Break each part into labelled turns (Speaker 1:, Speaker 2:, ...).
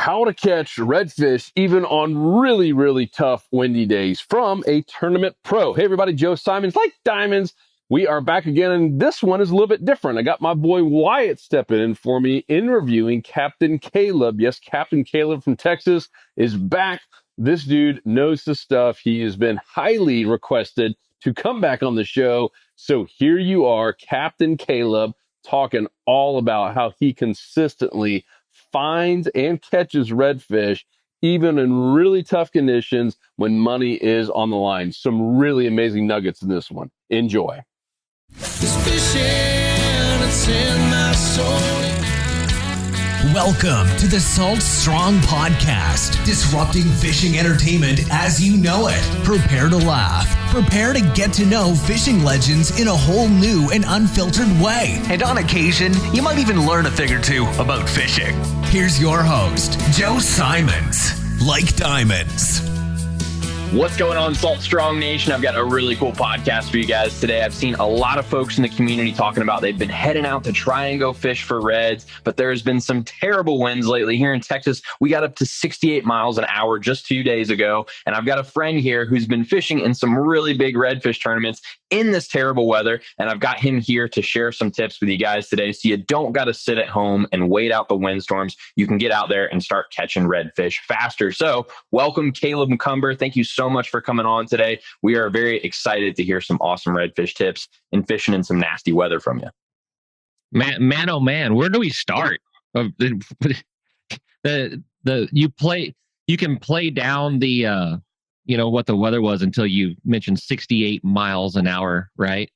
Speaker 1: How to catch redfish even on really, really tough windy days from a tournament pro. Hey, everybody, Joe Simons, like diamonds. We are back again, and this one is a little bit different. I got my boy Wyatt stepping in for me, interviewing Captain Caleb. Yes, Captain Caleb from Texas is back. This dude knows the stuff. He has been highly requested to come back on the show. So here you are, Captain Caleb, talking all about how he consistently finds and catches redfish, even in really tough conditions when money is on the line. Some really amazing nuggets in this one. Enjoy.
Speaker 2: Welcome to the Salt Strong Podcast, disrupting fishing entertainment as you know it. Prepare to laugh. Prepare to get to know fishing legends in a whole new and unfiltered way. And on occasion, you might even learn a thing or two about fishing. Here's your host, Joe Simons, like diamonds.
Speaker 3: What's going on, Salt Strong Nation? I've got a really cool podcast for you guys today. I've seen a lot of folks in the community talking about they've been heading out to try and go fish for reds, but there's been some terrible winds lately. Here in Texas, we got up to 68 miles an hour just 2 days ago, and I've got a friend here who's been fishing in some really big redfish tournaments in this terrible weather, and I've got him here to share some tips with you guys today so you don't got to sit at home and wait out the windstorms. You can get out there and start catching redfish faster. So welcome, Caleb McCumber. Thank you so much for coming on today. We are very excited to hear some awesome redfish tips and fishing in some nasty weather from you.
Speaker 4: Man, oh man, where do we start? You can play down the what the weather was until you mentioned 68 miles an hour, right?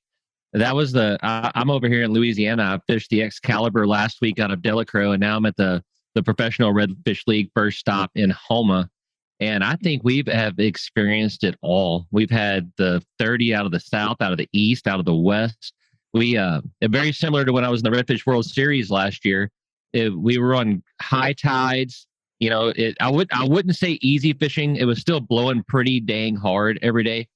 Speaker 4: That was I'm over here in Louisiana. I fished the Excalibur last week out of Delacroix, and now I'm at the Professional Redfish League first stop in Houma. And I think we have experienced it all. We've had the 30 out of the south, out of the east, out of the west. We very similar to when I was in the Redfish World Series last year. We were on high tides. I wouldn't say easy fishing. It was still blowing pretty dang hard every day,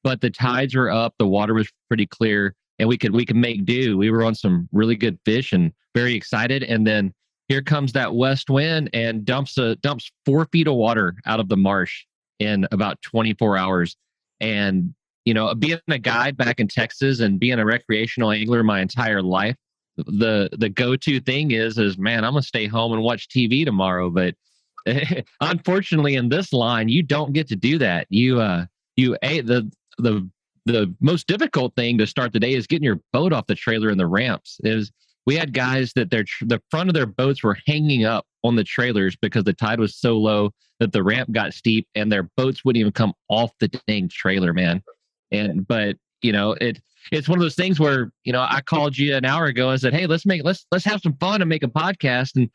Speaker 4: but the tides were up. The water was pretty clear, and we could make do. We were on some really good fish and very excited. And then here comes that west wind and dumps 4 feet of water out of the marsh in about 24 hours. And, being a guide back in Texas and being a recreational angler my entire life, the go-to thing is, man, I'm going to stay home and watch TV tomorrow. But unfortunately, in this line, you don't get to do that. The most difficult thing to start the day is getting your boat off the trailer and the ramps. We had guys that the front of their boats were hanging up on the trailers because the tide was so low that the ramp got steep and their boats wouldn't even come off the dang trailer, man. But it's one of those things where, I called you an hour ago and said, hey, let's have some fun and make a podcast. And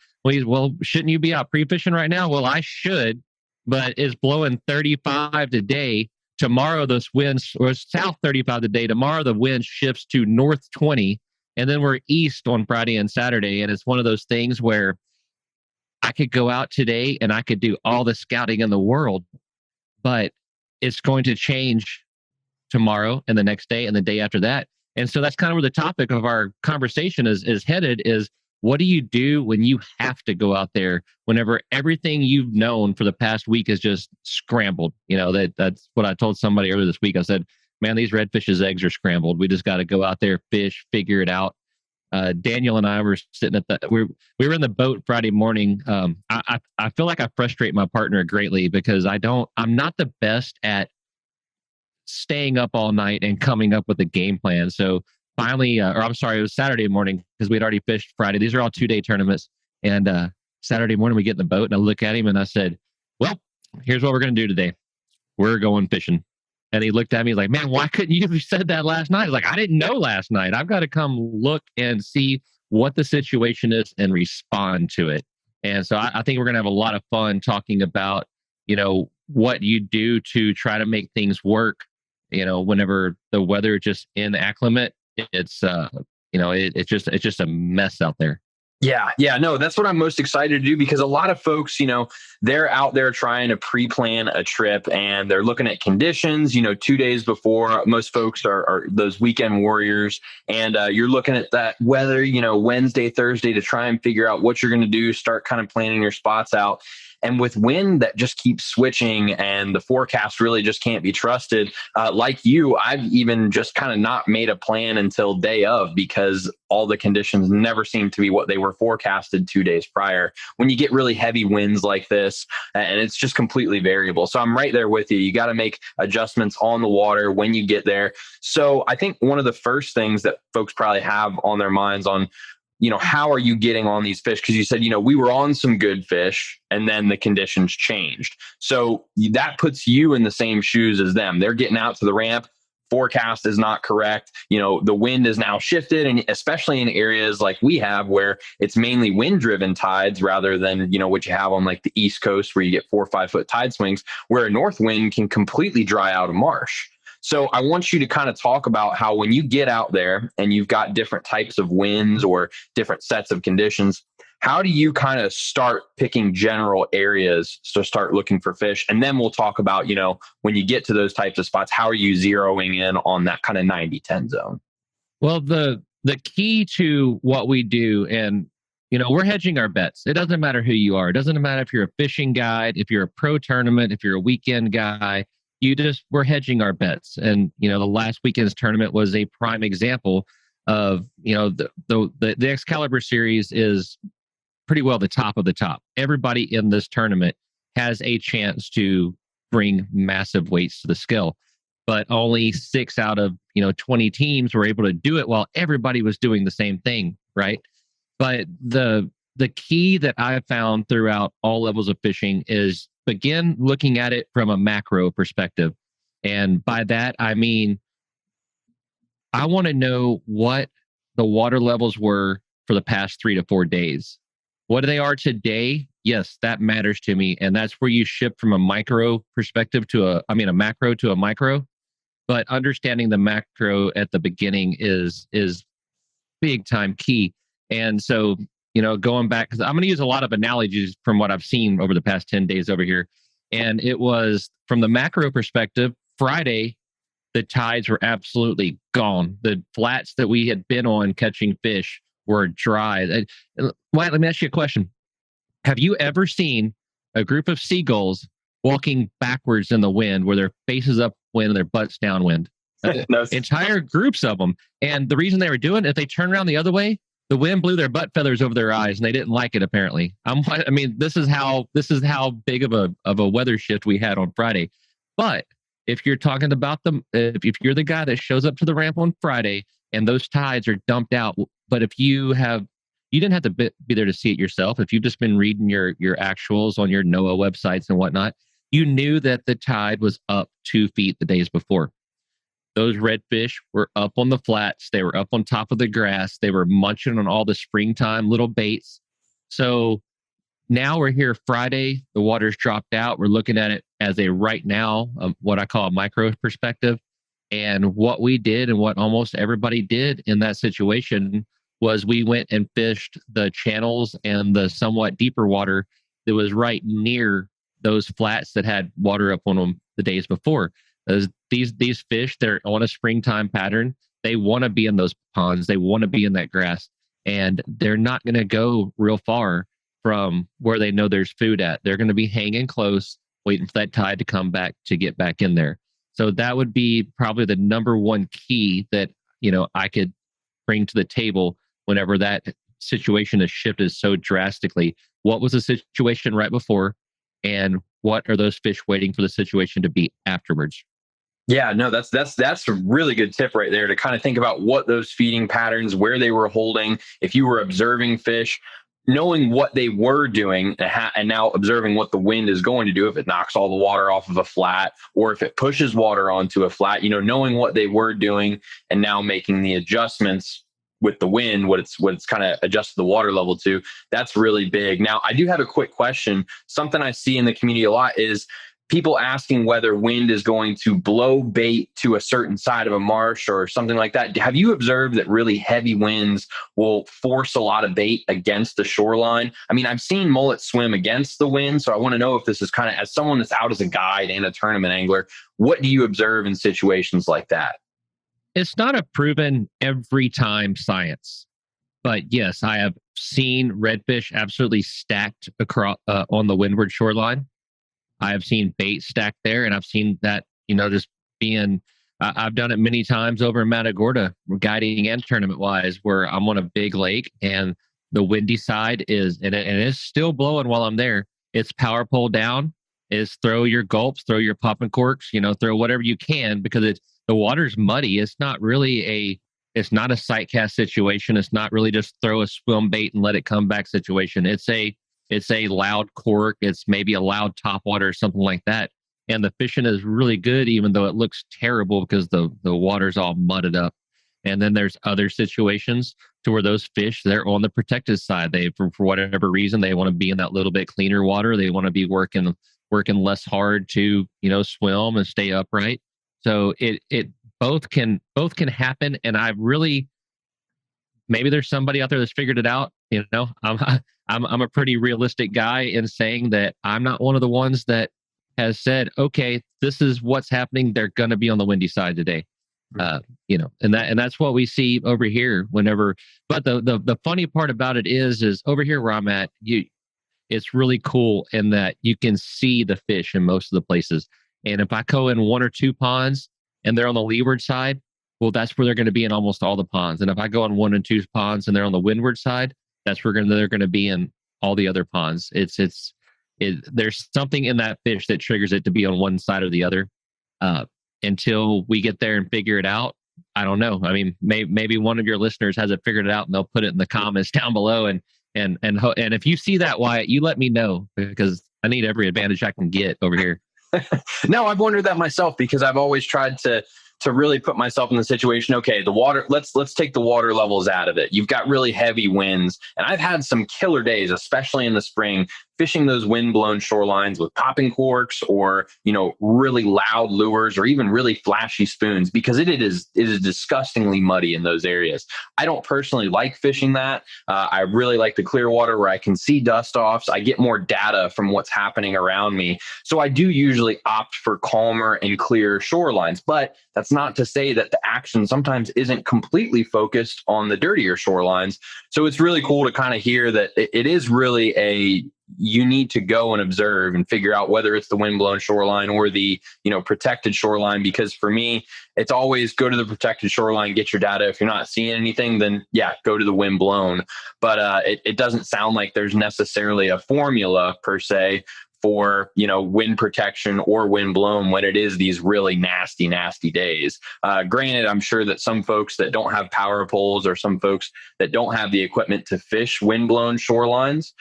Speaker 4: well, shouldn't you be out pre-fishing right now? Well, I should, but it's blowing 35 today. Tomorrow, those winds or south 35 today. Tomorrow, the wind shifts to north 20. And then we're east on Friday and Saturday. And it's one of those things where I could go out today and I could do all the scouting in the world, but it's going to change tomorrow and the next day and the day after that. And so that's kind of where the topic of our conversation is headed is, what do you do when you have to go out there whenever everything you've known for the past week is just scrambled? That's what I told somebody earlier this week. I said, man, these redfish's eggs are scrambled. We just got to go out there, fish, figure it out. Daniel and I were sitting we were in the boat Friday morning. I feel like I frustrate my partner greatly because I'm not the best at staying up all night and coming up with a game plan. So finally, it was Saturday morning because we'd already fished Friday. These are all 2-day tournaments. And Saturday morning we get in the boat and I look at him and I said, well, here's what we're going to do today. We're going fishing. And he looked at me like, man, why couldn't you have said that last night? I was like, I didn't know last night. I've got to come look and see what the situation is and respond to it. And so I think we're going to have a lot of fun talking about, what you do to try to make things work, whenever the weather is just inacclimate. It's, it's just a mess out there.
Speaker 3: Yeah, no, that's what I'm most excited to do, because a lot of folks, they're out there trying to pre-plan a trip and they're looking at conditions, 2 days before. Most folks are those weekend warriors, and you're looking at that weather, Wednesday, Thursday, to try and figure out what you're going to do, start kind of planning your spots out. And with wind that just keeps switching and the forecast really just can't be trusted, like you, I've even just kind of not made a plan until day of, because all the conditions never seem to be what they were forecasted 2 days prior. When you get really heavy winds like this, and it's just completely variable. So I'm right there with you. You got to make adjustments on the water when you get there. So I think one of the first things that folks probably have on their minds on, how are you getting on these fish? Because you said, we were on some good fish and then the conditions changed. So that puts you in the same shoes as them. They're getting out to the ramp. Forecast is not correct. The wind is now shifted, and especially in areas like we have where it's mainly wind driven tides rather than, what you have on like the East Coast where you get 4 or 5 foot tide swings, where a north wind can completely dry out a marsh. So I want you to kind of talk about how when you get out there and you've got different types of winds or different sets of conditions, how do you kind of start picking general areas to start looking for fish? And then we'll talk about, when you get to those types of spots, how are you zeroing in on that kind of 90-10 zone?
Speaker 4: Well, the key to what we do, and we're hedging our bets. It doesn't matter who you are. It doesn't matter if you're a fishing guide, if you're a pro tournament, if you're a weekend guy. We're hedging our bets. And the last weekend's tournament was a prime example of the Excalibur series is pretty well the top of the top. Everybody in this tournament has a chance to bring massive weights to the scale, but only 6 out of 20 teams were able to do it while everybody was doing the same thing, right? But the key that I've found throughout all levels of fishing is begin looking at it from a macro perspective. And by that, I mean, I want to know what the water levels were for the past 3 to 4 days. What they are today, yes, that matters to me. And that's where you shift from a micro perspective to a macro to a micro. But understanding the macro at the beginning is big time key. And so, going back, because I'm going to use a lot of analogies from what I've seen over the past 10 days over here. And it was from the macro perspective, Friday, the tides were absolutely gone. The flats that we had been on catching fish were dry. Wyatt, let me ask you a question. Have you ever seen a group of seagulls walking backwards in the wind where their faces upwind and their butts downwind?
Speaker 3: No.
Speaker 4: Entire groups of them. And the reason they were doing it, if they turned around the other way, the wind blew their butt feathers over their eyes, and they didn't like it. Apparently, this is how big of a weather shift we had on Friday. But if you're talking about them, if you're the guy that shows up to the ramp on Friday and those tides are dumped out, but if you didn't have to be there to see it yourself. If you've just been reading your actuals on your NOAA websites and whatnot, you knew that the tide was up 2 feet the days before. Those redfish were up on the flats. They were up on top of the grass. They were munching on all the springtime little baits. So now we're here Friday. The water's dropped out. We're looking at it as a right now, what I call a micro perspective. And what we did and what almost everybody did in that situation was we went and fished the channels and the somewhat deeper water that was right near those flats that had water up on them the days before. These fish, they're on a springtime pattern. They want to be in those ponds. They want to be in that grass. And they're not going to go real far from where they know there's food at. They're going to be hanging close, waiting for that tide to come back to get back in there. So that would be probably the number one key that, I could bring to the table whenever that situation has shifted so drastically. What was the situation right before? And what are those fish waiting for the situation to be afterwards?
Speaker 3: Yeah, no, that's a really good tip right there, to kind of think about what those feeding patterns, where they were holding. If you were observing fish, knowing what they were doing, and now observing what the wind is going to do, if it knocks all the water off of a flat or if it pushes water onto a flat, knowing what they were doing and now making the adjustments with the wind, what it's kind of adjusted the water level to. That's really big. Now, I do have a quick question. Something I see in the community a lot is people asking whether wind is going to blow bait to a certain side of a marsh or something like that. Have you observed that really heavy winds will force a lot of bait against the shoreline? I mean, I've seen mullet swim against the wind, so I want to know if this is kind of, as someone that's out as a guide and a tournament angler, what do you observe in situations like that?
Speaker 4: It's not a proven every time science, but yes, I have seen redfish absolutely stacked across on the windward shoreline. I have seen bait stacked there, and I've seen that, just being, I've done it many times over in Matagorda, guiding and tournament wise, where I'm on a big lake and the windy side is, and it's still blowing while I'm there. It's power pole down, is throw your gulps, throw your popping corks, throw whatever you can, because the water's muddy. It's not really it's not a sight cast situation. It's not really just throw a swim bait and let it come back situation. It's a loud cork. It's maybe a loud topwater or something like that. And the fishing is really good, even though it looks terrible because the water's all mudded up. And then there's other situations to where those fish, they're on the protected side. They, for whatever reason, they want to be in that little bit cleaner water. They want to be working less hard to, swim and stay upright. So it both can happen. And I really, maybe there's somebody out there that's figured it out. I'm a pretty realistic guy in saying that I'm not one of the ones that has said, okay, this is what's happening. They're going to be on the windy side today. And that's what we see over here whenever, but the funny part about it is over here where I'm at, it's really cool in that you can see the fish in most of the places. And if I go in one or two ponds and they're on the leeward side, well, that's where they're going to be in almost all the ponds. And if I go on one and two ponds and they're on the windward side, that's where they're going to be in all the other ponds. There's something in that fish that triggers it to be on one side or the other. Until we get there and figure it out, I don't know. I mean, maybe one of your listeners has it figured it out and they'll put it in the comments down below. And if you see that, Wyatt, you let me know, because I need every advantage I can get over here.
Speaker 3: No, I've wondered that myself, because I've always tried to really put myself in the situation. Okay, the water, let's take the water levels out of it. You've got really heavy winds, and I've had some killer days, especially in the spring, fishing those wind-blown shorelines with popping corks or, really loud lures or even really flashy spoons, because it is disgustingly muddy in those areas. I don't personally like fishing that. I really like the clear water where I can see dust offs. I get more data from what's happening around me. So I do usually opt for calmer and clear shorelines, but that's not to say that the action sometimes isn't completely focused on the dirtier shorelines. So it's really cool to kind of hear that it is really you need to go and observe and figure out whether it's the windblown shoreline or the, protected shoreline. Because for me, it's always go to the protected shoreline, get your data. If you're not seeing anything, then go to the windblown. But it doesn't sound like there's necessarily a formula per se for, wind protection or wind blown when it is these really nasty, nasty days. Granted, I'm sure that some folks that don't have power poles or some folks that don't have the equipment to fish wind blown shorelines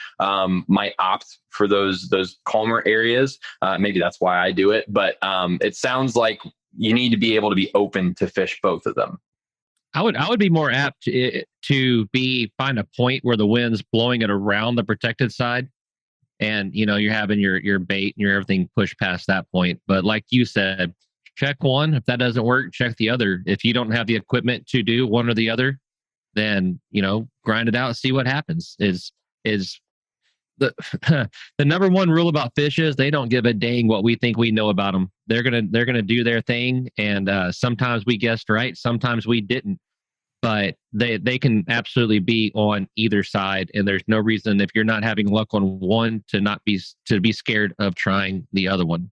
Speaker 3: might opt for those calmer areas. Maybe that's why I do it. But it sounds like you need to be able to be open to fish both of them.
Speaker 4: I would be more apt to find a point where the wind's blowing it around the protected side. And, you're having your bait and your everything pushed past that point. But like you said, check one. If that doesn't work, check the other. If you don't have the equipment to do one or the other, then, grind it out and see what happens. Is the the number one rule about fish is they don't give a dang what we think we know about them. They're gonna do their thing. And sometimes we guessed right. Sometimes we didn't. But they can absolutely be on either side, and there's no reason, if you're not having luck on one, to be scared of trying the other one.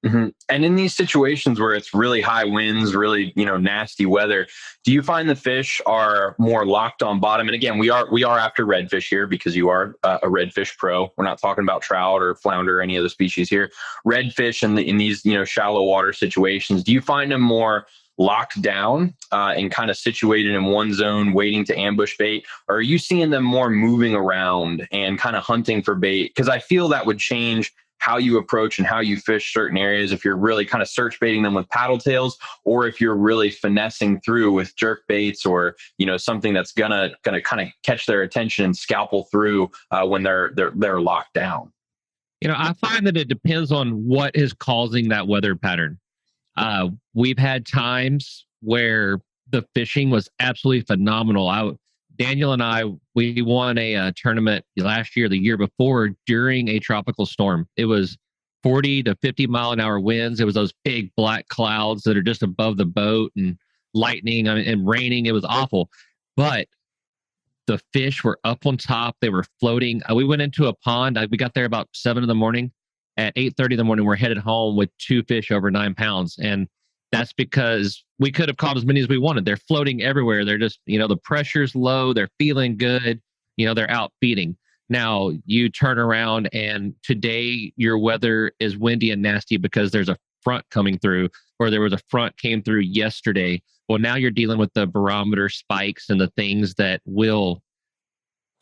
Speaker 3: Mm-hmm. And in these situations where it's really high winds, really nasty weather, do you find the fish are more locked on bottom? And again, we are after redfish here, because you are a redfish pro. We're not talking about trout or flounder or any other species here. Redfish in these shallow water situations, do you find them more locked down and kind of situated in one zone waiting to ambush bait? Or are you seeing them more moving around and kind of hunting for bait? Because I feel that would change how you approach and how you fish certain areas, if you're really kind of search baiting them with paddle tails, or if you're really finessing through with jerk baits or something that's gonna kind of catch their attention and scalpel through when they're locked down.
Speaker 4: I find that it depends on what is causing that weather pattern. We've had times where the fishing was absolutely phenomenal. Daniel and I, we won a tournament last year, the year before, during a tropical storm. It was 40 to 50 mile an hour winds. It was those big black clouds that are just above the boat, and lightning and raining. It was awful. But the fish were up on top. They were floating. We went into a pond. We got there about 7 in the morning. At 8:30 in the morning, we're headed home with 2 fish over 9 pounds. And that's because we could have caught as many as we wanted. They're floating everywhere. They're just, the pressure's low. They're feeling good. They're out feeding. Now you turn around and today your weather is windy and nasty because there's a front coming through, or there was a front came through yesterday. Well, now you're dealing with the barometer spikes and the things that will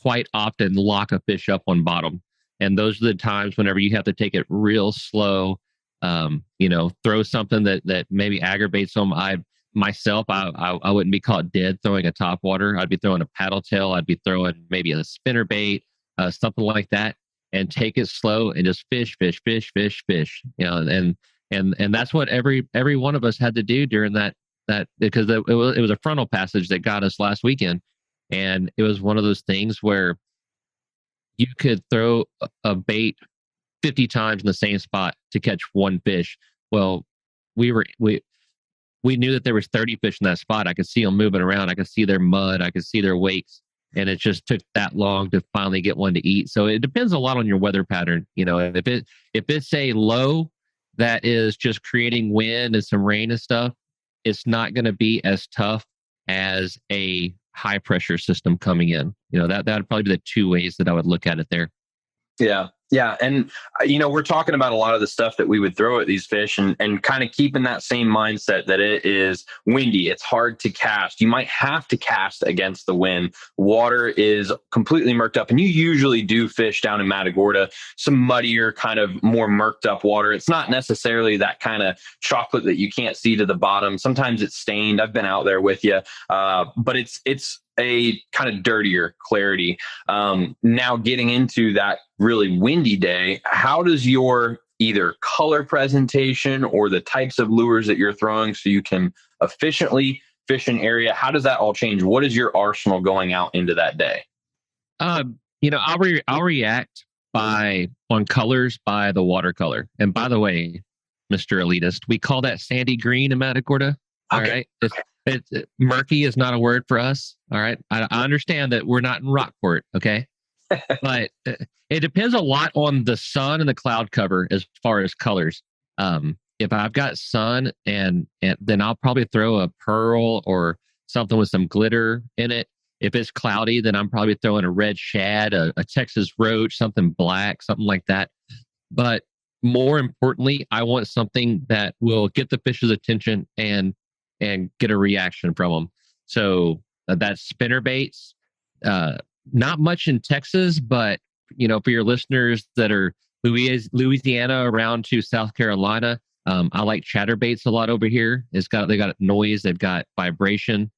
Speaker 4: quite often lock a fish up on bottom. And those are the times whenever you have to take it real slow, throw something that maybe aggravates them. I wouldn't be caught dead throwing a top water. I'd be throwing a paddle tail. I'd be throwing maybe a spinner bait, something like that, and take it slow and just fish. And that's what every one of us had to do during that because it was a frontal passage that got us last weekend. And it was one of those things where you could throw a bait 50 times in the same spot to catch one fish. Well, we knew that there was 30 fish in that spot. I could see them moving around. I could see their mud. I could see their wakes. And it just took that long to finally get one to eat. So it depends a lot on your weather pattern. If it's a low that is just creating wind and some rain and stuff, it's not going to be as tough as a high pressure system coming in. That would probably be the 2 ways that I would look at it there.
Speaker 3: Yeah. Yeah. And, we're talking about a lot of the stuff that we would throw at these fish and kind of keeping that same mindset that it is windy. It's hard to cast. You might have to cast against the wind. Water is completely murked up. And you usually do fish down in Matagorda, some muddier, kind of more murked up water. It's not necessarily that kind of chocolate that you can't see to the bottom. Sometimes it's stained. I've been out there with you. But it's a kind of dirtier clarity. Now getting into that really windy day, how does your either color presentation or the types of lures that you're throwing so you can efficiently fish an area, how does that all change? What is your arsenal going out into that day?
Speaker 4: I'll react on colors by the watercolor. And by the way, Mr. Elitist, we call that sandy green in Matagorda. All right. It's murky is not a word for us. All right. I understand that we're not in Rockport. Okay. But it depends a lot on the sun and the cloud cover as far as colors. If I've got sun and then I'll probably throw a pearl or something with some glitter in it. If it's cloudy, then I'm probably throwing a red shad, a Texas roach, something black, something like that. But more importantly, I want something that will get the fish's attention and get a reaction from them. So that's spinner baits. Not much in Texas, but for your listeners that are Louisiana around to South Carolina, I like chatterbaits a lot over here. They got noise, they've got vibration.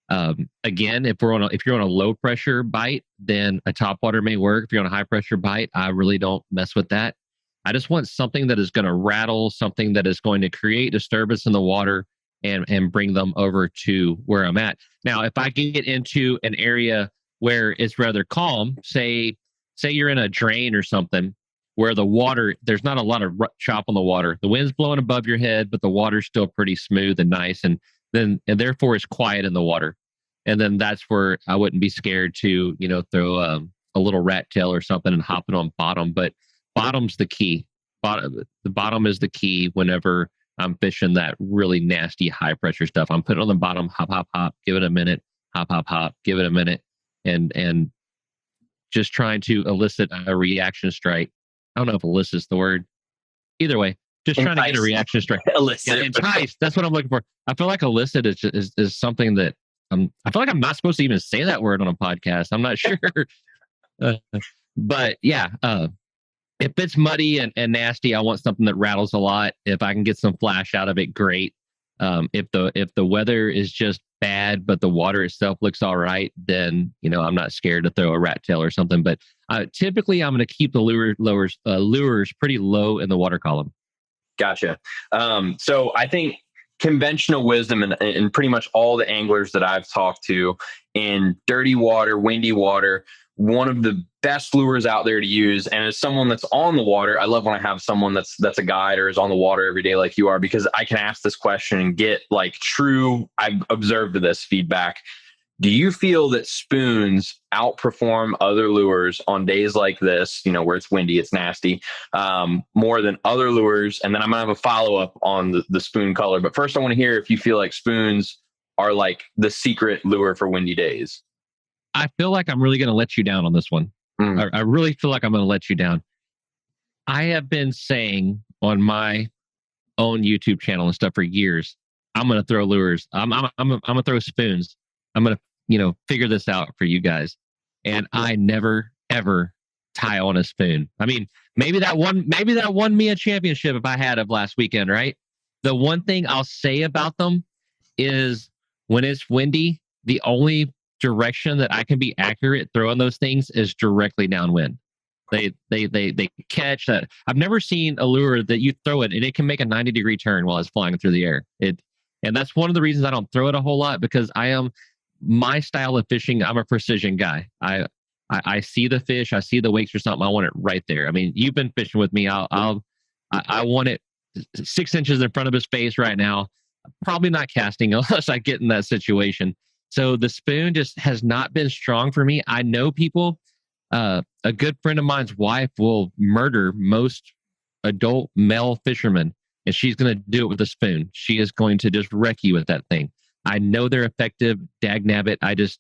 Speaker 4: Again, if you're on a low pressure bite, then a topwater may work. If you're on a high pressure bite, I really don't mess with that. I just want something that is going to rattle, something that is going to create disturbance in the water and bring them over to where I'm at. Now, if I can get into an area where it's rather calm, say you're in a drain or something where the water, there's not a lot of chop on the water. The wind's blowing above your head, but the water's still pretty smooth and nice. And therefore it's quiet in the water. And then that's where I wouldn't be scared to, throw a little rat tail or something and hop it on bottom. But bottom's the key. The bottom is the key whenever I'm fishing that really nasty high pressure stuff. I'm putting on the bottom, hop, hop, hop, give it a minute, hop, hop, hop, give it a minute, and just trying to elicit a reaction strike. I don't know if elicit's the word. Either way, just trying to get a reaction strike.
Speaker 3: Elicit.
Speaker 4: Yeah, entice. That's what I'm looking for. I feel like elicit is something that I feel like I'm not supposed to even say that word on a podcast. I'm not sure. But yeah, if it's muddy and nasty, I want something that rattles a lot. If I can get some flash out of it, great. If the weather is just bad, but the water itself looks all right, then I'm not scared to throw a rat tail or something. But Typically, I'm going to keep the lures pretty low in the water column.
Speaker 3: Gotcha. So I think conventional wisdom and pretty much all the anglers that I've talked to in dirty water, windy water, one of the best lures out there to use. And as someone that's on the water, I love when I have someone that's a guide or is on the water every day like you are, because I can ask this question and get like true, I've observed this feedback. Do you feel that spoons outperform other lures on days like this, where it's windy, it's nasty, more than other lures? And then I'm going to have a follow-up on the spoon color. But first, I want to hear if you feel like spoons are like the secret lure for windy days.
Speaker 4: I feel like I'm really going to let you down on this one. I really feel like I'm going to let you down. I have been saying on my own YouTube channel and stuff for years, I'm going to throw lures. I'm going to throw spoons. I'm going to figure this out for you guys. And I never, ever tie on a spoon. I mean, maybe that won me a championship if I had of last weekend, right? The one thing I'll say about them is when it's windy, the only direction that I can be accurate throwing those things is directly downwind. They catch that. I've never seen a lure that you throw it and it can make a 90-degree turn while it's flying through the air. And that's one of the reasons I don't throw it a whole lot, because my style of fishing, I'm a precision guy. I see the fish, I see the wakes or something, I want it right there. I mean, you've been fishing with me. I want it 6 inches in front of his face right now. Probably not casting unless I get in that situation. So the spoon just has not been strong for me. I know people, a good friend of mine's wife will murder most adult male fishermen, and she's going to do it with a spoon. She is going to just wreck you with that thing. I know they're effective. Dagnabbit. I just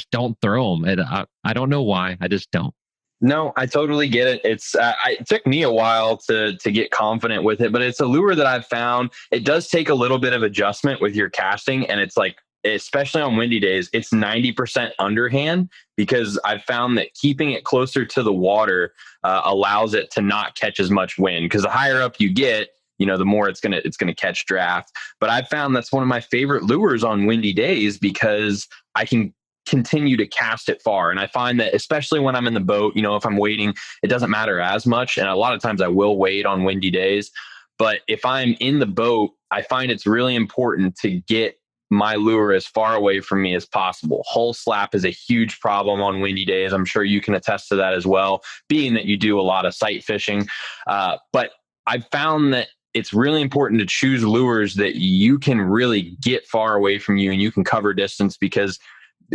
Speaker 4: don't throw them. And I don't know why. I just don't.
Speaker 3: No, I totally get it. It took me a while to get confident with it, but it's a lure that I've found. It does take a little bit of adjustment with your casting, and it's like, especially on windy days, it's 90% underhand, because I've found that keeping it closer to the water allows it to not catch as much wind. Because the higher up you get, the more it's gonna catch draft. But I've found that's one of my favorite lures on windy days, because I can continue to cast it far. And I find that especially when I'm in the boat, if I'm waiting, it doesn't matter as much. And a lot of times I will wait on windy days. But if I'm in the boat, I find it's really important to get my lure as far away from me as possible. Hull slap is a huge problem on windy days. I'm sure you can attest to that as well, being that you do a lot of sight fishing. But I've found that it's really important to choose lures that you can really get far away from you and you can cover distance, because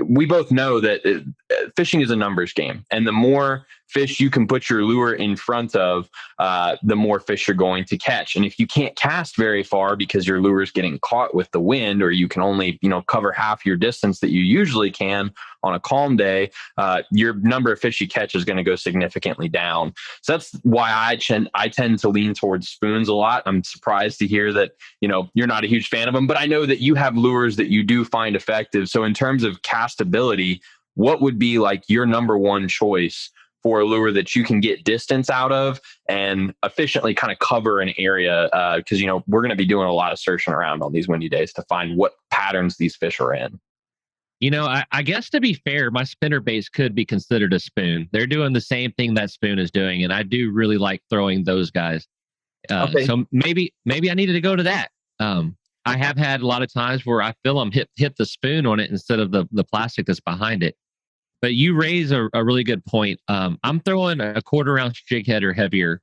Speaker 3: we both know that fishing is a numbers game, and the more fish you can put your lure in front of, the more fish you're going to catch. And if you can't cast very far because your lure is getting caught with the wind, or you can only, cover half your distance that you usually can on a calm day, your number of fish you catch is going to go significantly down. So that's why I tend to lean towards spoons a lot. I'm surprised to hear that, you're not a huge fan of them, but I know that you have lures that you do find effective. So in terms of castability, what would be like your number one choice for a lure that you can get distance out of and efficiently kind of cover an area? Because, we're going to be doing a lot of searching around on these windy days to find what patterns these fish are in.
Speaker 4: I guess to be fair, my spinner base could be considered a spoon. They're doing the same thing that spoon is doing, and I do really like throwing those guys. Okay. So maybe I needed to go to that. I have had a lot of times where I feel I'm hit the spoon on it instead of the plastic that's behind it. But you raise a really good point. I'm throwing a 1/4 ounce jig head or heavier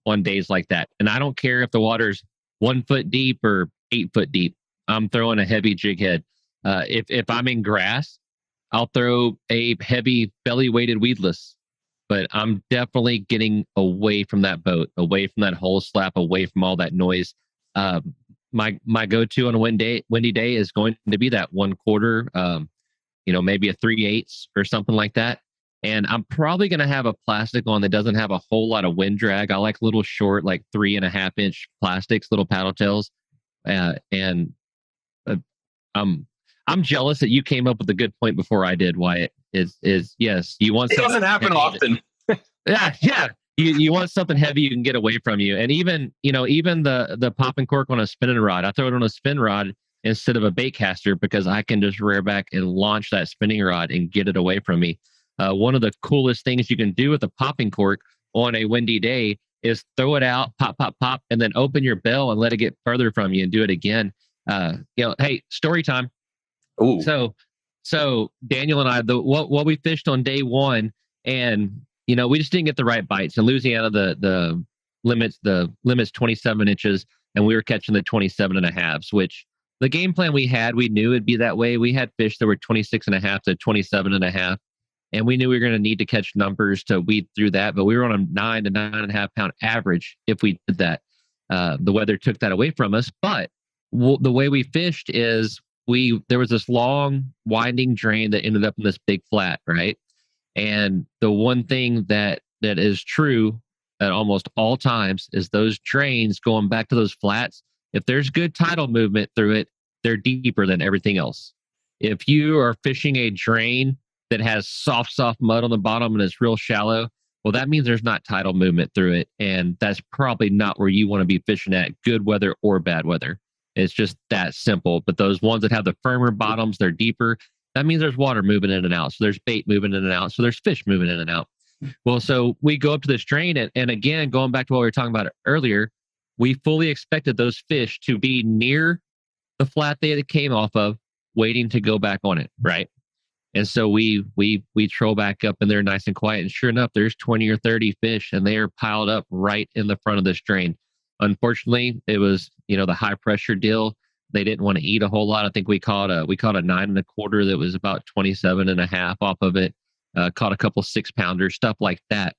Speaker 4: on days like that. And I don't care if the water's 1 foot deep or 8 foot deep. I'm throwing a heavy jig head. If I'm in grass, I'll throw a heavy belly weighted weedless. But I'm definitely getting away from that boat, away from that hull slap, away from all that noise. My go-to on a windy day is going to be that 1/4, maybe a 3/8 or something like that. And I'm probably going to have a plastic on that doesn't have a whole lot of wind drag. I like little short, like 3.5-inch plastics, little paddle tails. I'm jealous that you came up with a good point before I did, Wyatt. Is yes, you want.
Speaker 3: It doesn't happen often.
Speaker 4: Yeah. You want something heavy you can get away from you, and even the pop and cork on a spinning rod. I throw it on a spin rod instead of a bait caster because I can just rear back and launch that spinning rod and get it away from me. One of the coolest things you can do with a popping cork on a windy day is throw it out, pop, pop, pop, and then open your bell and let it get further from you and do it again. Hey, story time.
Speaker 3: Ooh.
Speaker 4: So Daniel and I, what we fished on day one, and we just didn't get the right bites. In Louisiana, the limit's 27 inches, and we were catching the 27 and a halves, which the game plan we had, we knew it'd be that way. We had fish that were 26 and a half to 27 and a half. And we knew we were going to need to catch numbers to weed through that, but we were on a 9 to 9.5 pound average if we did that. The weather took that away from us, but the way we fished is there was this long winding drain that ended up in this big flat, right? And the one thing that is true at almost all times is those drains going back to those flats. If there's good tidal movement through it, they're deeper than everything else. If you are fishing a drain that has soft mud on the bottom and it's real shallow, well, that means there's not tidal movement through it. And that's probably not where you want to be fishing at, good weather or bad weather. It's just that simple. But those ones that have the firmer bottoms, they're deeper. That means there's water moving in and out. So there's bait moving in and out. So there's fish moving in and out. Well, so we go up to this drain. And again, going back to what we were talking about earlier, we fully expected those fish to be near the flat they came off of, waiting to go back on it, right? And so we troll back up and they're nice and quiet. And sure enough, there's 20 or 30 fish and they are piled up right in the front of this drain. Unfortunately, it was, the high pressure deal. They didn't want to eat a whole lot. I think we caught a 9.25 that was about 27 and a half off of it. Caught a couple 6-pounders, stuff like that.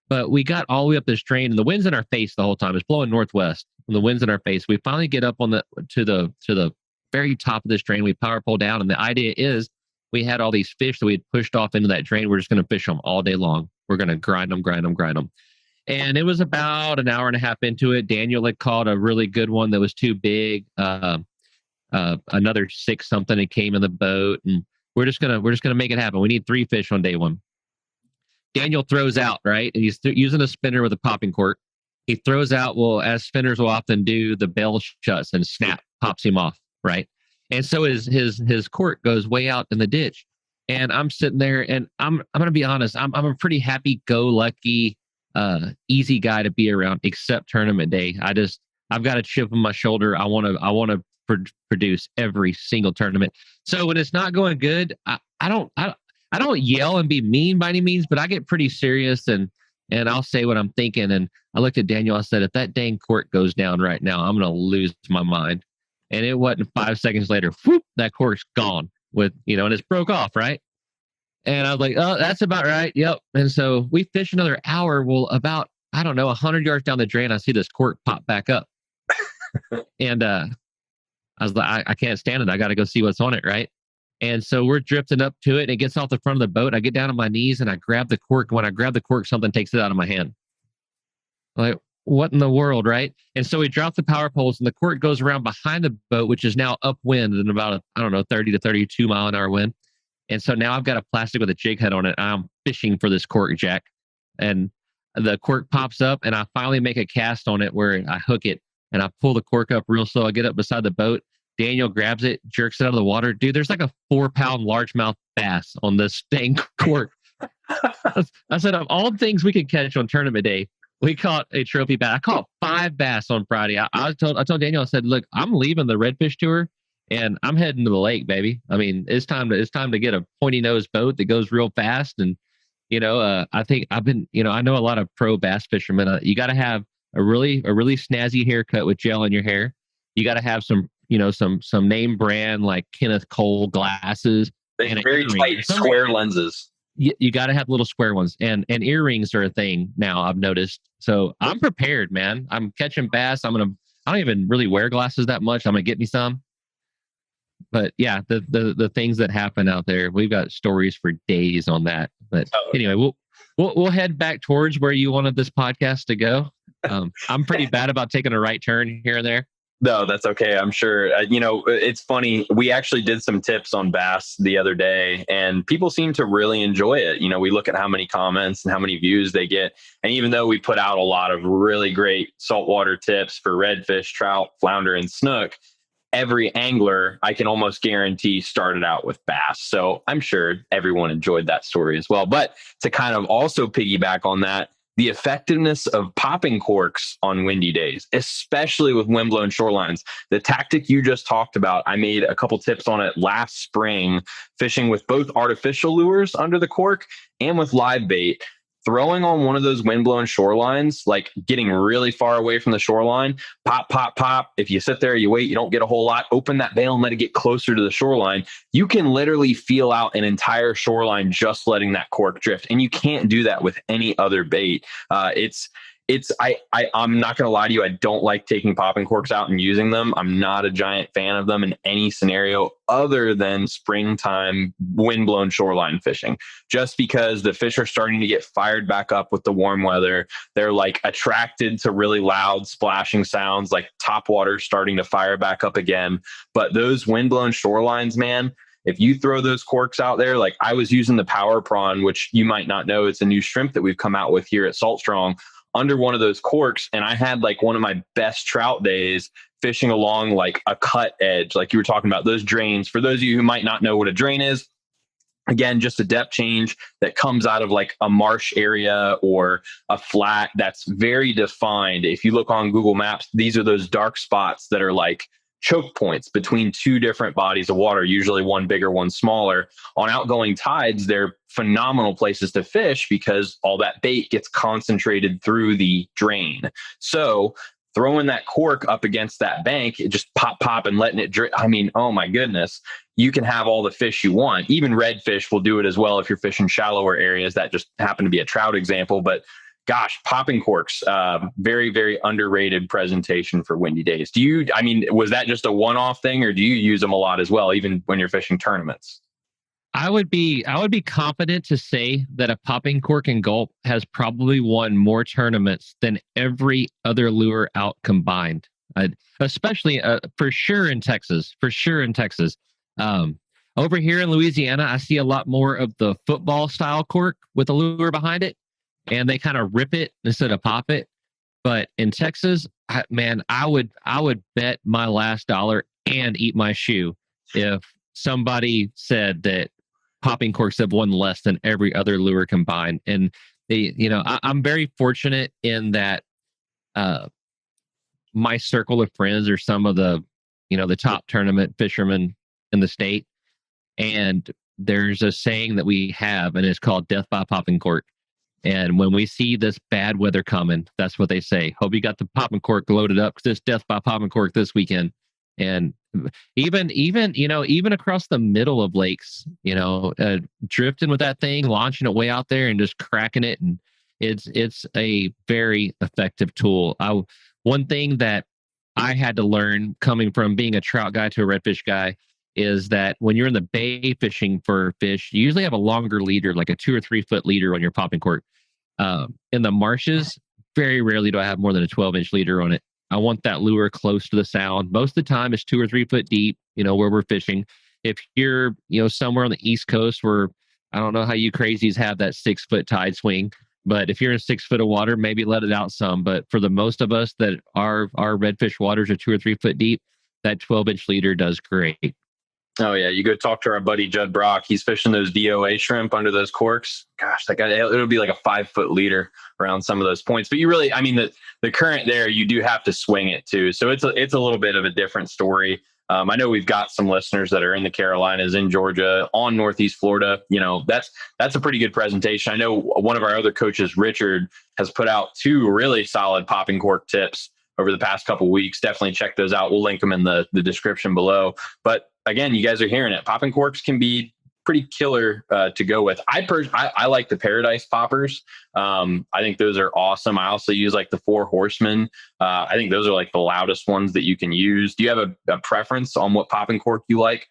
Speaker 4: But we got all the way up this drain and the wind's in our face the whole time. It's blowing northwest and the wind's in our face. We finally get up to the very top of this drain. We power pull down. And the idea is we had all these fish that we had pushed off into that drain. We're just going to fish them all day long. We're going to grind them. And it was about an hour and a half into it. Daniel had caught a really good one that was too big. Another 6 something that came in the boat, and we're just gonna make it happen. We need 3 fish on day one. Daniel throws out, right? And he's using a spinner with a popping cork. He throws out, well, as spinners will often do, the bell shuts and snap, pops him off, right? And so his cork goes way out in the ditch. And I'm sitting there, and I'm gonna be honest, I'm a pretty happy-go-lucky, easy guy to be around, except tournament day. I've got a chip on my shoulder. I want to produce every single tournament. So when it's not going good, I don't yell and be mean by any means, but I get pretty serious and I'll say what I'm thinking. And I looked at Daniel. I said, if that dang cork goes down right now, I'm going to lose my mind. And it wasn't 5 seconds later, whoop, that cork's gone and it's broke off, right? And I was like, oh, that's about right. Yep. And so we fish another hour. Well, about, 100 yards down the drain, I see this cork pop back up. And I was like, I can't stand it. I got to go see what's on it, right? And so we're drifting up to it, and it gets off the front of the boat. I get down on my knees, and I grab the cork. When I grab the cork, something takes it out of my hand. Like, what in the world, right? And so we drop the power poles, and the cork goes around behind the boat, which is now upwind and about, 30 to 32 mile an hour wind. And so now I've got a plastic with a jig head on it. I'm fishing for this cork, Jack. And the cork pops up, and I finally make a cast on it where I hook it, and I pull the cork up real slow. I get up beside the boat. Daniel grabs it, jerks it out of the water. Dude, there's like a 4-pound largemouth bass on this dang cork. I said, of all things we could catch on tournament day, we caught a trophy bass. I caught 5 bass on Friday. I told Daniel, I said, look, I'm leaving the Redfish tour and I'm heading to the lake, baby. I mean, it's time to get a pointy nose boat that goes real fast. And, I think I know a lot of pro bass fishermen. You got to have a really snazzy haircut with gel in your hair. You got to have some name brand like Kenneth Cole glasses.
Speaker 3: And very tight square lenses.
Speaker 4: You got to have little square ones, and earrings are a thing now, I've noticed. So I'm prepared, man. I'm catching bass. I don't even really wear glasses that much. I'm gonna get me some. But yeah, the things that happen out there, we've got stories for days on that. But anyway, we'll head back towards where you wanted this podcast to go. I'm pretty bad about taking a right turn here and there.
Speaker 3: No, that's okay. I'm sure. It's funny. We actually did some tips on bass the other day, and people seem to really enjoy it. We look at how many comments and how many views they get. And even though we put out a lot of really great saltwater tips for redfish, trout, flounder, and snook, every angler, I can almost guarantee, started out with bass. So I'm sure everyone enjoyed that story as well. But to kind of also piggyback on that, the effectiveness of popping corks on windy days, especially with windblown shorelines. The tactic you just talked about, I made a couple tips on it last spring, fishing with both artificial lures under the cork and with live bait. Throwing on one of those windblown shorelines, like getting really far away from the shoreline, pop, pop, pop. If you sit there, you wait, you don't get a whole lot, open that bail and let it get closer to the shoreline. You can literally feel out an entire shoreline just letting that cork drift. And you can't do that with any other bait. I'm not going to lie to you. I don't like taking popping corks out and using them. I'm not a giant fan of them in any scenario other than springtime windblown shoreline fishing, just because the fish are starting to get fired back up with the warm weather. They're like attracted to really loud splashing sounds, like top water starting to fire back up again. But those windblown shorelines, man, if you throw those corks out there, like I was using the power prawn, which you might not know, it's a new shrimp that we've come out with here at Salt Strong, under one of those corks. And I had like one of my best trout days fishing along like a cut edge, like you were talking about those drains. For those of you who might not know what a drain is, again, just a depth change that comes out of like a marsh area or a flat that's very defined. If you look on Google Maps, these are those dark spots that are like choke points between two different bodies of water, usually one bigger, one smaller. On outgoing tides, they're phenomenal places to fish because all that bait gets concentrated through the drain. So throwing that cork up against that bank, it just pop, pop, and letting it drip. I mean, oh my goodness, you can have all the fish you want. Even redfish will do it as well if you're fishing shallower areas. That just happened to be a trout example, but gosh, popping corks, very, very underrated presentation for windy days. Was that just a one-off thing, or do you use them a lot as well, even when you're fishing tournaments?
Speaker 4: I would be confident to say that a popping cork and gulp has probably won more tournaments than every other lure out combined. Especially for sure in Texas. Over here in Louisiana, I see a lot more of the football style cork with a lure behind it, and they kind of rip it instead of pop it. But in Texas, I would bet my last dollar and eat my shoe if somebody said that popping corks have won less than every other lure combined. And I'm very fortunate in that my circle of friends are some of the top tournament fishermen in the state. And there's a saying that we have, and it's called death by popping cork. And when we see this bad weather coming, that's what they say. Hope you got the popping cork loaded up, because it's death by popping cork this weekend. And even across the middle of lakes, drifting with that thing, launching it way out there and just cracking it. And it's a very effective tool. One thing that I had to learn coming from being a trout guy to a redfish guy is that when you're in the bay fishing for fish, you usually have a longer leader, like a 2 or 3 foot leader on your popping cork. In the marshes, very rarely do I have more than a 12-inch leader on it. I want that lure close to the sound. Most of the time it's 2 or 3 foot deep, where we're fishing. If you're, somewhere on the East Coast where I don't know how you crazies have that 6 foot tide swing, but if you're in 6 foot of water, maybe let it out some. But for the most of us that our redfish waters are 2 or 3 foot deep, that 12-inch leader does great.
Speaker 3: Oh yeah, you go talk to our buddy Judd Brock. He's fishing those DOA shrimp under those corks. Gosh, that guy, it'll be like a 5 foot leader around some of those points. But you really, the current there, you do have to swing it too. So it's a little bit of a different story. I know we've got some listeners that are in the Carolinas, in Georgia, on Northeast Florida. That's a pretty good presentation. I know one of our other coaches, Richard, has put out 2 really solid popping cork tips over the past couple of weeks. Definitely check those out. We'll link them in the description below. But again, you guys are hearing it. Popping corks can be pretty killer to go with. I like the Paradise poppers. I think those are awesome. I also use like the 4 Horsemen. I think those are like the loudest ones that you can use. Do you have a preference on what popping cork you like?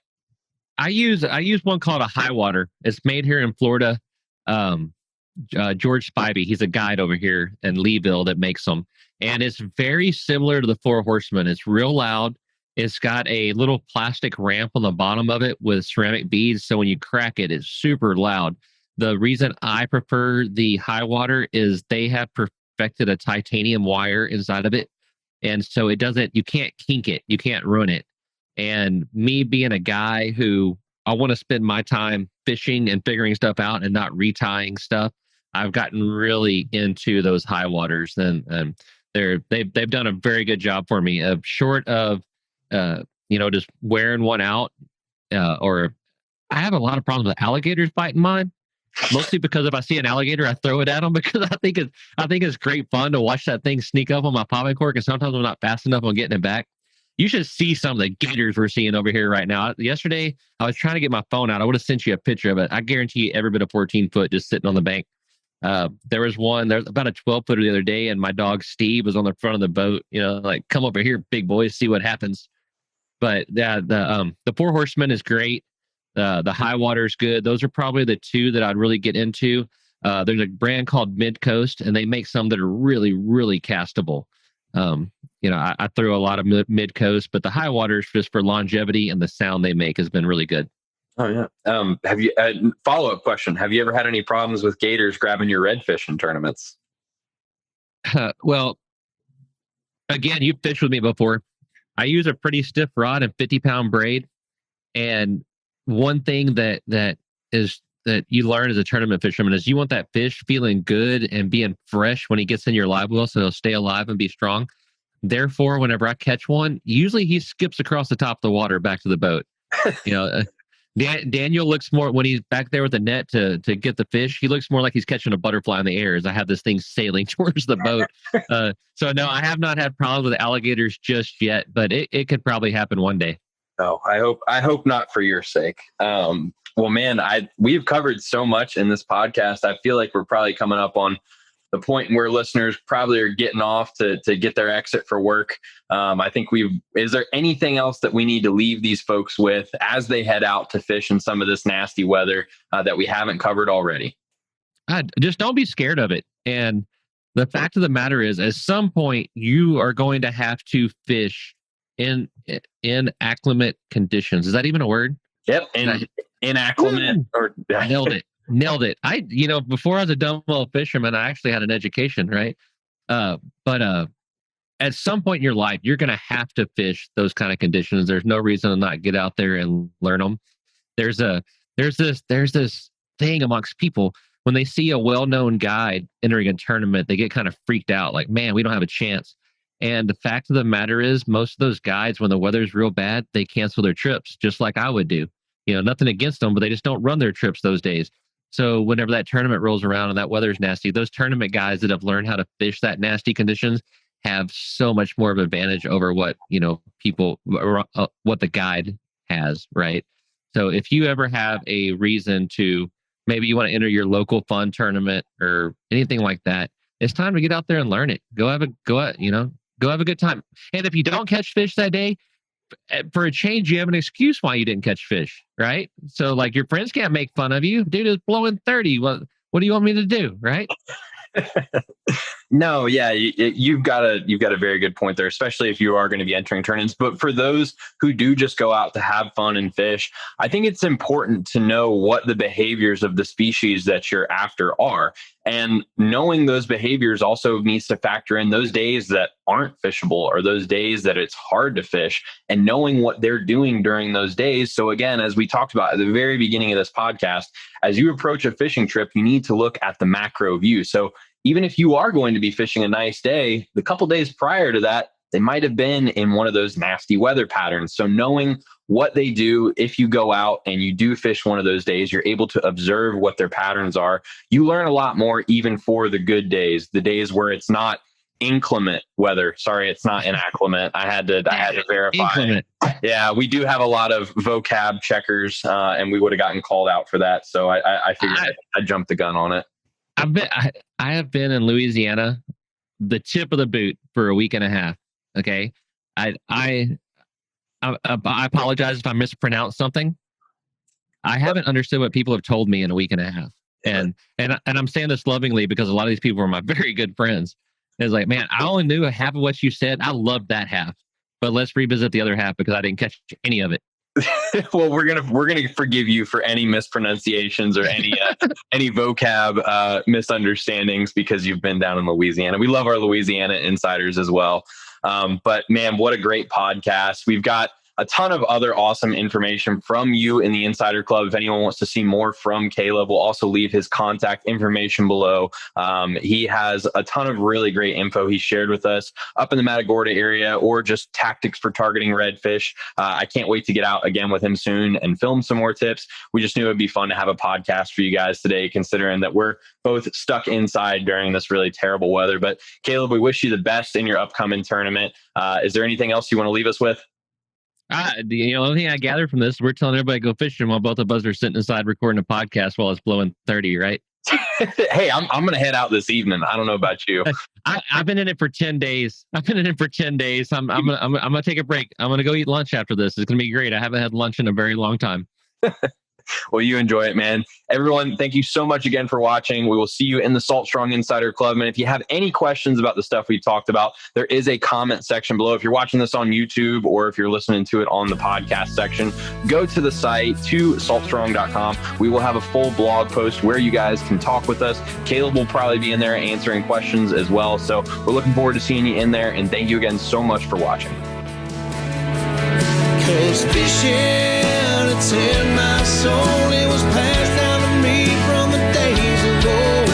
Speaker 4: I use one called a High Water. It's made here in Florida. George Spivey, he's a guide over here in Leeville that makes them. And it's very similar to the 4 Horsemen. It's real loud. It's got a little plastic ramp on the bottom of it with ceramic beads. So when you crack it, it's super loud. The reason I prefer the High Water is they have perfected a titanium wire inside of it. And so you can't kink it. You can't ruin it. And me being a guy who I want to spend my time fishing and figuring stuff out and not retying stuff, I've gotten really into those high waters, and they've done a very good job for me. Of short of just wearing one out, or I have a lot of problems with alligators biting mine. Mostly because if I see an alligator, I throw it at them because I think it's great fun to watch that thing sneak up on my popping cork, and sometimes I'm not fast enough on getting it back. You should see some of the gators we're seeing over here right now. Yesterday, I was trying to get my phone out. I would have sent you a picture of it. I guarantee you every bit of 14 foot just sitting on the bank. There was about a 12-footer the other day, and my dog Steve was on the front of the boat. Like, come over here, big boys, see what happens. But the Four Horsemen is great. The high water is good. Those are probably the two that I'd really get into. There's a brand called Mid Coast, and they make some that are really, really castable. I throw a lot of Mid Coast, but the high waters, just for longevity and the sound they make, has been really good.
Speaker 3: Oh yeah. Have you follow-up question? Have you ever had any problems with gators grabbing your redfish in tournaments?
Speaker 4: Well, again, you've fished with me before. I use a pretty stiff rod and 50-pound braid, and one thing that you learn as a tournament fisherman is you want that fish feeling good and being fresh when he gets in your live well, so he'll stay alive and be strong. Therefore, whenever I catch one, usually he skips across the top of the water back to the boat. Daniel looks more, when he's back there with the net to get the fish, he looks more like he's catching a butterfly in the air as I have this thing sailing towards the boat. So no, I have not had problems with alligators just yet, but it could probably happen one day.
Speaker 3: Oh, I hope not, for your sake. Well, man, we've covered so much in this podcast. I feel like we're probably coming up on the point where listeners probably are getting off to get their exit for work. I think is there anything else that we need to leave these folks with as they head out to fish in some of this nasty weather that we haven't covered already?
Speaker 4: Just don't be scared of it. And the fact of the matter is, at some point, you are going to have to fish in acclimate conditions. Is that even a word?
Speaker 3: Yep. Inacclimate. Or
Speaker 4: Nailed it. Before I was a dumb little fisherman, I actually had an education, right? But at some point in your life, you're going to have to fish those kind of conditions. There's no reason to not get out there and learn them. There's this thing amongst people when they see a well-known guide entering a tournament, they get kind of freaked out, like, man, we don't have a chance. And the fact of the matter is, most of those guides, when the weather's real bad, they cancel their trips, just like I would do. Nothing against them, but they just don't run their trips those days. So whenever that tournament rolls around and that weather's nasty, those tournament guys that have learned how to fish that nasty conditions have so much more of an advantage over what the guide has, right? So if you ever have a reason to, maybe you want to enter your local fun tournament or anything like that, it's time to get out there and learn it. Go have a good time. And if you don't catch fish that day, for a change, you have an excuse why you didn't catch fish, right? So, like, your friends can't make fun of you. Dude, it's blowing 30. What do you want me to do, right?
Speaker 3: No, yeah, you've got a very good point there, especially if you are going to be entering tournaments. But for those who do just go out to have fun and fish, I think it's important to know what the behaviors of the species that you're after are. And knowing those behaviors also needs to factor in those days that aren't fishable or those days that it's hard to fish, and knowing what they're doing during those days. So again, as we talked about at the very beginning of this podcast, as you approach a fishing trip, you need to look at the macro view. So even if you are going to be fishing a nice day, the couple days prior to that, they might have been in one of those nasty weather patterns. So knowing what they do, if you go out and you do fish one of those days, you're able to observe what their patterns are. You learn a lot more even for the good days, the days where it's not inclement weather. Sorry, it's not inacclimate. I had to verify.
Speaker 4: Inclement.
Speaker 3: Yeah, we do have a lot of vocab checkers, and we would have gotten called out for that. So I figured I jumped the gun on it.
Speaker 4: I have been in Louisiana, the tip of the boot, for a week and a half. Okay, I apologize if I mispronounced something. I haven't understood what people have told me in a week and a half, and I'm saying this lovingly because a lot of these people are my very good friends. It's like, man, I only knew half of what you said. I loved that half, but let's revisit the other half because I didn't catch any of it.
Speaker 3: Well, we're gonna forgive you for any mispronunciations or any vocab misunderstandings because you've been down in Louisiana. We love our Louisiana insiders as well. But man, what a great podcast. We've got a ton of other awesome information from you in the Insider Club. If anyone wants to see more from Caleb, we'll also leave his contact information below. He has a ton of really great info he shared with us up in the Matagorda area, or just tactics for targeting redfish. I can't wait to get out again with him soon and film some more tips. We just knew it'd be fun to have a podcast for you guys today, considering that we're both stuck inside during this really terrible weather. But Caleb, we wish you the best in your upcoming tournament. Is there anything else you want to leave us with?
Speaker 4: The only thing I gathered from this, we're telling everybody to go fishing while both of us are sitting inside recording a podcast while it's blowing 30, right?
Speaker 3: Hey, I'm going to head out this evening. I don't know about you.
Speaker 4: I've been in it for 10 days. I'm going to take a break. I'm going to go eat lunch after this. It's going to be great. I haven't had lunch in a very long time.
Speaker 3: Well, you enjoy it, man. Everyone, thank you so much again for watching. We will see you in the Salt Strong Insider Club. And if you have any questions about the stuff we talked about, there is a comment section below. If you're watching this on YouTube, or if you're listening to it on the podcast section, go to the site, to saltstrong.com. We will have a full blog post where you guys can talk with us. Caleb will probably be in there answering questions as well. So we're looking forward to seeing you in there. And thank you again so much for watching.
Speaker 5: 'Cause fishing, it's in my soul. It was passed down to me from the days of old.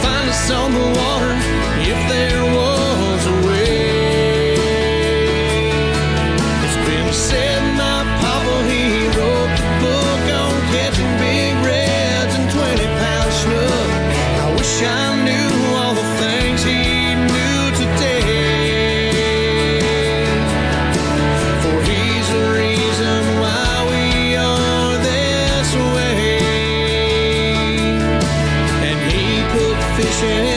Speaker 5: Find us on the water if there was a way. It's been said my papa, he wrote the book on catching big reds and 20-pound snook. I wish I knew all the things he knew today. For he's the reason why we are this way. And he put fishing